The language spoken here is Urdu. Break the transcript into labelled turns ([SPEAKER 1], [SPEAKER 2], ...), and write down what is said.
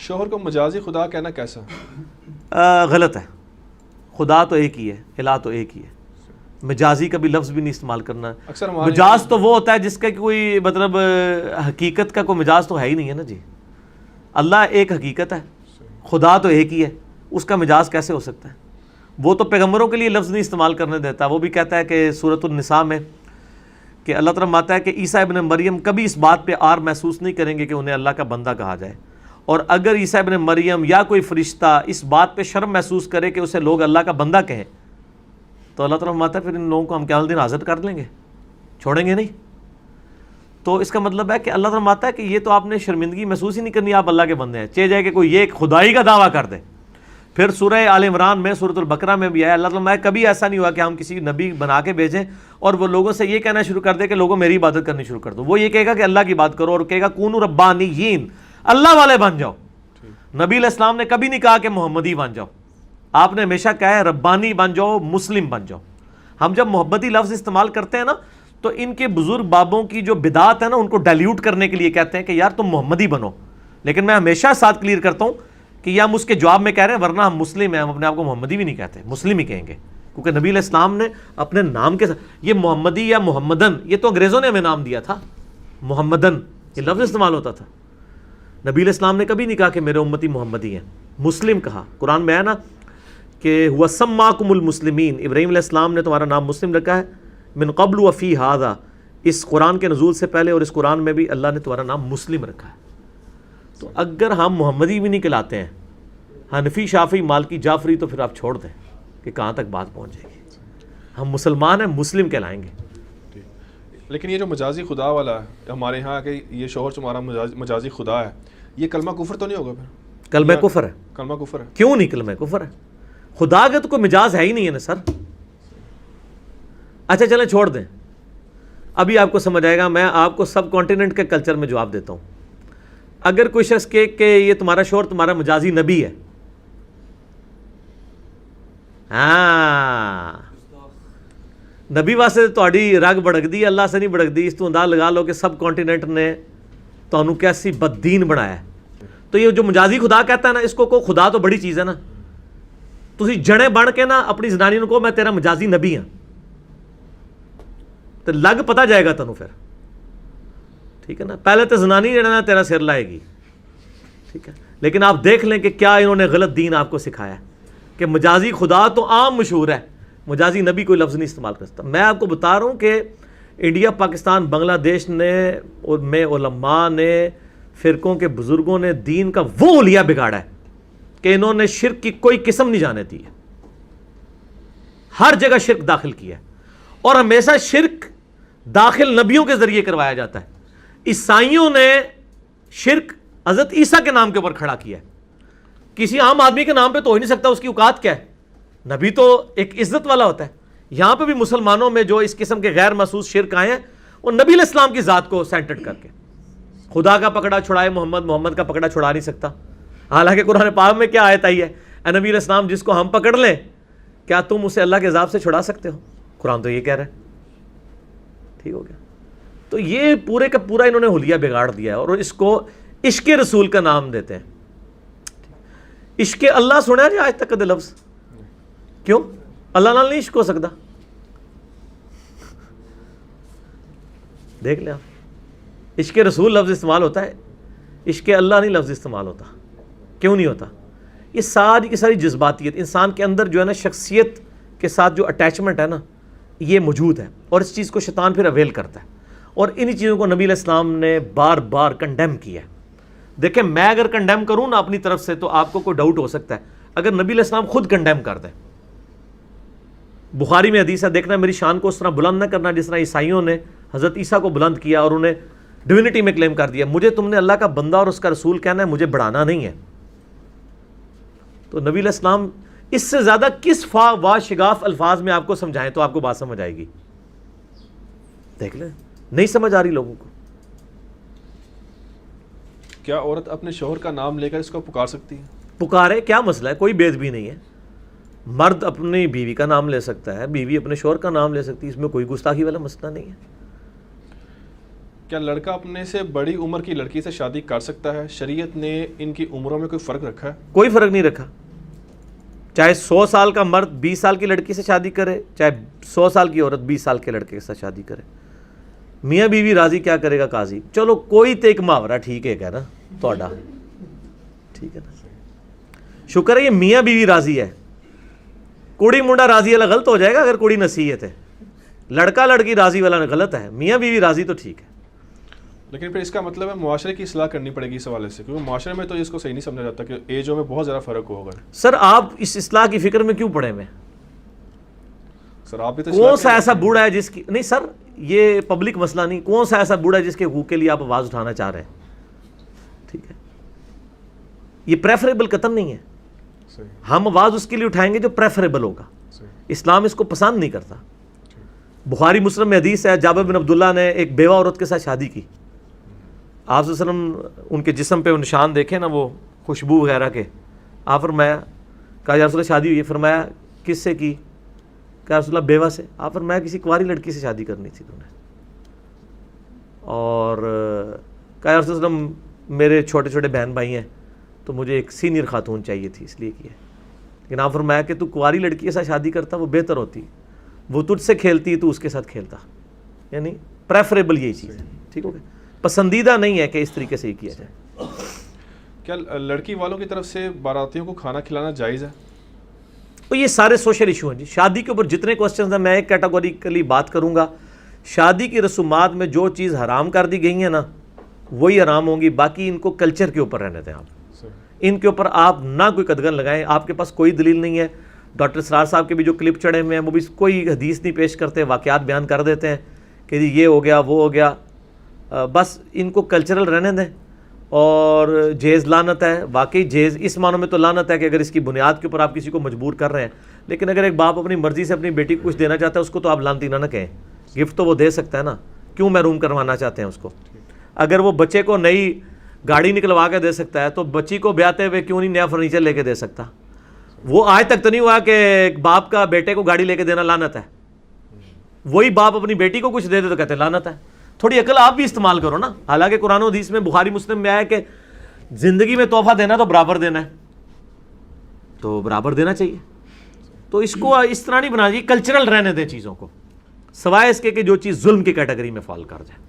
[SPEAKER 1] شوہر کو مجازی خدا کہنا کیسا؟
[SPEAKER 2] غلط ہے. خدا تو ایک ہی ہے، الہ تو ایک ہی ہے. مجازی کا بھی لفظ بھی نہیں استعمال کرنا.
[SPEAKER 1] اکثر
[SPEAKER 2] مجاز تو وہ ہوتا ہے جس کا کوئی مطلب حقیقت کا کوئی مجاز تو ہے ہی نہیں ہے نا جی. اللہ ایک حقیقت ہے، خدا تو ایک ہی ہے، اس کا مجاز کیسے ہو سکتا ہے؟ وہ تو پیغمبروں کے لیے لفظ نہیں استعمال کرنے دیتا. وہ بھی کہتا ہے کہ سورۃ النساء میں کہ اللہ تعالیٰ ماتا ہے کہ عیسیٰ ابن مریم کبھی اس بات پہ عار محسوس نہیں کریں گے کہ انہیں اللہ کا بندہ کہا جائے، اور اگر عیسیٰ ابن مریم یا کوئی فرشتہ اس بات پہ شرم محسوس کرے کہ اسے لوگ اللہ کا بندہ کہیں تو اللہ تعالیٰ ماتا ہے پھر ان لوگوں کو ہم قیامت دن حاضر کر لیں گے، چھوڑیں گے نہیں. تو اس کا مطلب ہے کہ اللہ تعالیٰ ماتا ہے کہ یہ تو آپ نے شرمندگی محسوس ہی نہیں کرنی، آپ اللہ کے بندے ہیں. چاہے جائے کہ کوئی یہ خدائی کا دعویٰ کر دے. پھر سورہ آل عمران میں، سورۃ البقرہ میں بھی آیا اللہ تعالیٰ کبھی ایسا نہیں ہوا کہ ہم کسی نبی بنا کے بھیجیں اور وہ لوگوں سے یہ کہنا شروع کر دے کہ لوگوں میری عبادت کرنی شروع کر دو. وہ یہ کہے گا کہ اللہ کی بات کرو اور کہے گا کونوا ربانیین، اللہ والے بن جاؤ. نبی علیہ السلام نے کبھی نہیں کہا کہ محمدی بن جاؤ، آپ نے ہمیشہ کہا ہے ربانی بن جاؤ، مسلم بن جاؤ. ہم جب محبتی لفظ استعمال کرتے ہیں نا تو ان کے بزرگ بابوں کی جو بدعات ہے نا ان کو ڈائلیوٹ کرنے کے لیے کہتے ہیں کہ یار تم محمدی بنو. لیکن میں ہمیشہ ساتھ کلیئر کرتا ہوں کہ یہ ہم اس کے جواب میں کہہ رہے ہیں، ورنہ ہم مسلم ہیں، ہم اپنے آپ کو محمدی بھی نہیں کہتے، مسلم ہی کہیں گے. کیونکہ نبی علیہ السلام نے اپنے نام کے ساتھ یہ محمدی یا محمدن، یہ تو انگریزوں نے ہمیں نام دیا تھا. محمدن یہ لفظ استعمال ہوتا تھا. نبی علیہ السلام نے کبھی نہیں کہا کہ میرے امتی محمدی ہیں. مسلم کہا. قرآن میں ہے نا کہ هو سماکم المسلمین، ابراہیم علیہ السلام نے تمہارا نام مسلم رکھا ہے. من قبل وفی ھذا، اس قرآن کے نزول سے پہلے اور اس قرآن میں بھی اللہ نے تمہارا نام مسلم رکھا ہے. تو اگر ہم محمدی بھی نہیں کہلاتے ہیں، حنفی، شافعی، مالکی، جعفری، تو پھر آپ چھوڑ دیں کہ کہاں تک بات پہنچ جائے گی. ہم مسلمان ہیں، مسلم کہلائیں گے.
[SPEAKER 1] لیکن یہ جو مجازی خدا والا ہے ہمارے ہاں کہ یہ شوہر تمہارا مجازی خدا ہے، یہ کلمہ کفر تو نہیں ہوگا پھر؟
[SPEAKER 2] کلمہ کفر ہے.
[SPEAKER 1] کلمہ کفر ہے.
[SPEAKER 2] کیوں نہیں کلمہ کفر ہے؟ خدا کا تو کوئی مجاز ہے ہی نہیں ہے نا سر. اچھا چلیں چھوڑ دیں، ابھی آپ کو سمجھ آئے گا. میں آپ کو سب کانٹیننٹ کے کلچر میں جواب دیتا ہوں. اگر کوئی شخص کہ یہ تمہارا شوہر تمہارا مجازی نبی ہے، ہاں نبی واسطے تہاڈی رگ بڑک دی، اللہ سے نہیں بڑک دی. اس تو انداز لگا لو کہ سب کانٹیننٹ نے تانوں کیسی بددین بنایا ہے. تو یہ جو مجازی خدا کہتا ہے نا، اس کو خدا تو بڑی چیز ہے نا. تسی جڑے بن کے نا اپنی زنانی کو میں تیرا مجازی نبی ہوں تو لگ پتا جائے گا تنوں پھر. ٹھیک ہے نا. پہلے تو زنانی جڑا نا تیرا سر لائے گی. ٹھیک ہے. لیکن آپ دیکھ لیں کہ کیا انہوں نے غلط دین آپ کو سکھایا کہ مجازی خدا تو عام مشہور ہے، مجازی نبی کوئی لفظ نہیں استعمال کرتا. میں آپ کو بتا رہا ہوں کہ انڈیا، پاکستان، بنگلہ دیش میں علماء نے، فرقوں کے بزرگوں نے دین کا وہ حلیہ بگاڑا ہے کہ انہوں نے شرک کی کوئی قسم نہیں جانے دی ہے. ہر جگہ شرک داخل کیا ہے اور ہمیشہ شرک داخل نبیوں کے ذریعے کروایا جاتا ہے. عیسائیوں نے شرک حضرت عیسیٰ کے نام کے اوپر کھڑا کیا ہے. کسی عام آدمی کے نام پہ تو ہو ہی نہیں سکتا، اس کی اوقات کیا ہے؟ نبی تو ایک عزت والا ہوتا ہے. یہاں پہ بھی مسلمانوں میں جو اس قسم کے غیر محسوس شرک آئے ہیں وہ نبی علیہ السلام کی ذات کو سینٹرڈ کر کے. خدا کا پکڑا چھڑائے محمد کا پکڑا چھڑا نہیں سکتا. حالانکہ قرآن پاک میں کیا آیت آئی ہے، اے نبی علیہ السلام جس کو ہم پکڑ لیں کیا تم اسے اللہ کے عذاب سے چھڑا سکتے ہو؟ قرآن تو یہ کہہ رہا ہے. ٹھیک ہو گیا. تو یہ پورے کا پورا انہوں نے حلیہ بگاڑ دیا ہے اور اس کو عشق رسول کا نام دیتے ہیں. عشق اللہ سنا جی آج تک کدے لفظ؟ کیوں؟ اللہ نال نہیں عشق ہو سکتا. دیکھ لیں آپ، عشق رسول لفظ استعمال ہوتا ہے، عشق اللہ نہیں لفظ استعمال ہوتا. کیوں نہیں ہوتا؟ یہ ساری کی ساری جذباتیت انسان کے اندر جو ہے نا، شخصیت کے ساتھ جو اٹیچمنٹ ہے نا، یہ موجود ہے اور اس چیز کو شیطان پھر اویل کرتا ہے. اور انہی چیزوں کو نبی علیہ السلام نے بار بار کنڈیم کیا ہے. دیکھیں میں اگر کنڈیم کروں نا اپنی طرف سے تو آپ کو کوئی ڈاؤٹ ہو سکتا ہے. اگر نبی علیہ السلام خود کنڈیم کر دیں، بخاری میں حدیث ہے، دیکھنا میری شان کو اس طرح بلند نہ کرنا جس طرح عیسائیوں نے حضرت عیسیٰ کو بلند کیا اور انہیں ڈیوینٹی میں کلیم کر دیا. مجھے تم نے اللہ کا بندہ اور اس کا رسول کہنا ہے، مجھے بڑھانا نہیں ہے. تو نبی علیہ السلام اس سے زیادہ کس وا شگاف الفاظ میں آپ کو سمجھائیں تو آپ کو بات سمجھ آئے گی. دیکھ لیں، نہیں سمجھ آ رہی لوگوں کو.
[SPEAKER 1] کیا عورت اپنے شوہر کا نام لے کر اس کو پکار سکتی ہے؟
[SPEAKER 2] پکارے، کیا مسئلہ ہے؟ کوئی بید بھی نہیں ہے. مرد اپنی بیوی کا نام لے سکتا ہے، بیوی اپنے شوہر کا نام لے سکتی ہے. اس میں کوئی گستاخی والا مسئلہ نہیں ہے.
[SPEAKER 1] کیا لڑکا اپنے سے بڑی عمر کی لڑکی سے شادی کر سکتا ہے؟ شریعت نے ان کی عمروں میں کوئی فرق رکھا ہے؟
[SPEAKER 2] کوئی فرق نہیں رکھا. چاہے 100 سال کا مرد 20 سال کی لڑکی سے شادی کرے, چاہے 100 سال کی عورت 20 سال کے لڑکے کے ساتھ شادی کرے. میاں بیوی راضی کیا کرے گا قاضی؟ چلو کوئی تو ایک محاورہ ٹھیک ہے نا تھوڑا, ٹھیک ہے نا, شکر ہے یہ میاں بیوی راضی ہے. کڑی منڈا راضی والا غلط ہو جائے گا اگر کڑی نصیحت ہے, لڑکا لڑکی راضی والا غلط ہے, میاں بیوی راضی تو ٹھیک ہے.
[SPEAKER 1] لیکن پھر اس کا مطلب ہے معاشرے کی اصلاح کرنی پڑے گی اس حوالے سے, کیونکہ معاشرے میں تو اس کو صحیح نہیں سمجھا جاتا کہ ایجوں میں بہت زیادہ فرق ہوگا.
[SPEAKER 2] سر آپ اس اصلاح کی فکر میں کیوں پڑے میں؟
[SPEAKER 1] سر آپ بھی تو
[SPEAKER 2] کون سا ایسا بوڑھا ہے جس کی, نہیں سر یہ پبلک مسئلہ نہیں, کون سا ایسا بوڑھا ہے جس کے حقوق کے لیے آپ آواز اٹھانا چاہ رہے ہیں؟ ٹھیک ہے, یہ پریفریبل قطن نہیں ہے. ہم آواز اس کے لیے اٹھائیں گے جو پریفریبل ہوگا. اسلام اس کو پسند نہیں کرتا. بخاری مسلم میں حدیث ہے, جابر بن عبداللہ نے ایک بیوہ عورت کے ساتھ شادی کی. آپ صلی اللہ علیہ وسلم ان کے جسم پہ وہ نشان دیکھیں نا, وہ خوشبو وغیرہ کے, آپ فرمایا, کہا یا رسول اللہ شادی ہوئی ہے؟ فرمایا کس سے کی؟ کہا رسول اللہ بیوہ سے. آپ فرمایا کسی کنواری لڑکی سے شادی کرنی تھی تو نے. اور کہا یا رسول اللہ میرے چھوٹے چھوٹے بہن بھائی ہیں تو مجھے ایک سینئر خاتون چاہیے تھی اس لیے کی ہے. لیکن آپ فرمایا کہ تو کنواری لڑکی کے ساتھ شادی کرتا وہ بہتر ہوتی, وہ تجھ سے کھیلتی تو اس کے ساتھ کھیلتا. یعنی پریفریبل یہی چیز ہے. ٹھیک ہو گیا, پسندیدہ نہیں ہے کہ اس طریقے سے ہی کیا جائے.
[SPEAKER 1] کیا لڑکی والوں کی طرف سے باراتیوں کو کھانا کھلانا جائز ہے؟
[SPEAKER 2] تو یہ سارے سوشل ایشو ہیں جی. شادی کے اوپر جتنے کوسچنز ہیں میں ایک کیٹاگوریکلی بات کروں گا. شادی کی رسومات میں جو چیز حرام کر دی گئی ہیں نا وہی حرام ہوں گی, باقی ان کو کلچر کے اوپر رہنے دیں. آپ ان کے اوپر آپ نہ کوئی قدغن لگائیں. آپ کے پاس کوئی دلیل نہیں ہے. ڈاکٹر اسرار صاحب کے بھی جو کلپ چڑھے ہوئے ہیں وہ بھی کوئی حدیث نہیں پیش کرتے, واقعات بیان کر دیتے ہیں کہ جی یہ ہو گیا وہ ہو گیا. بس ان کو کلچرل رہنے دیں. اور جیز لعنت ہے, واقعی جیز اس معنوں میں تو لعنت ہے کہ اگر اس کی بنیاد کے اوپر آپ کسی کو مجبور کر رہے ہیں. لیکن اگر ایک باپ اپنی مرضی سے اپنی بیٹی کو کچھ دینا چاہتا ہے اس کو تو آپ لعنتی نہ کہیں. گفٹ تو وہ دے سکتا ہے نا, کیوں محروم کروانا چاہتے ہیں اس کو؟ اگر وہ بچے کو نئی گاڑی نکلوا کے دے سکتا ہے تو بچی کو بیاتے ہوئے کیوں نہیں نیا فرنیچر لے کے دے سکتا؟ وہ آج تک تو نہیں ہوا کہ باپ کا بیٹے کو گاڑی لے کے دینا لعنت ہے. وہی باپ اپنی بیٹی کو کچھ دے دے تو کہتے ہیں لعنت ہے. تھوڑی عقل آپ بھی استعمال کرو نا. حالانکہ قرآن و حدیث میں بخاری مسلم میں آیا کہ زندگی میں تحفہ دینا تو برابر دینا ہے, تو برابر دینا چاہیے. تو اس کو اس طرح نہیں بنا چاہیے, کلچرل رہنے دیں چیزوں کو, سوائے اس کے کہ جو چیز ظلم کی کیٹیگری میں فال کر جائے.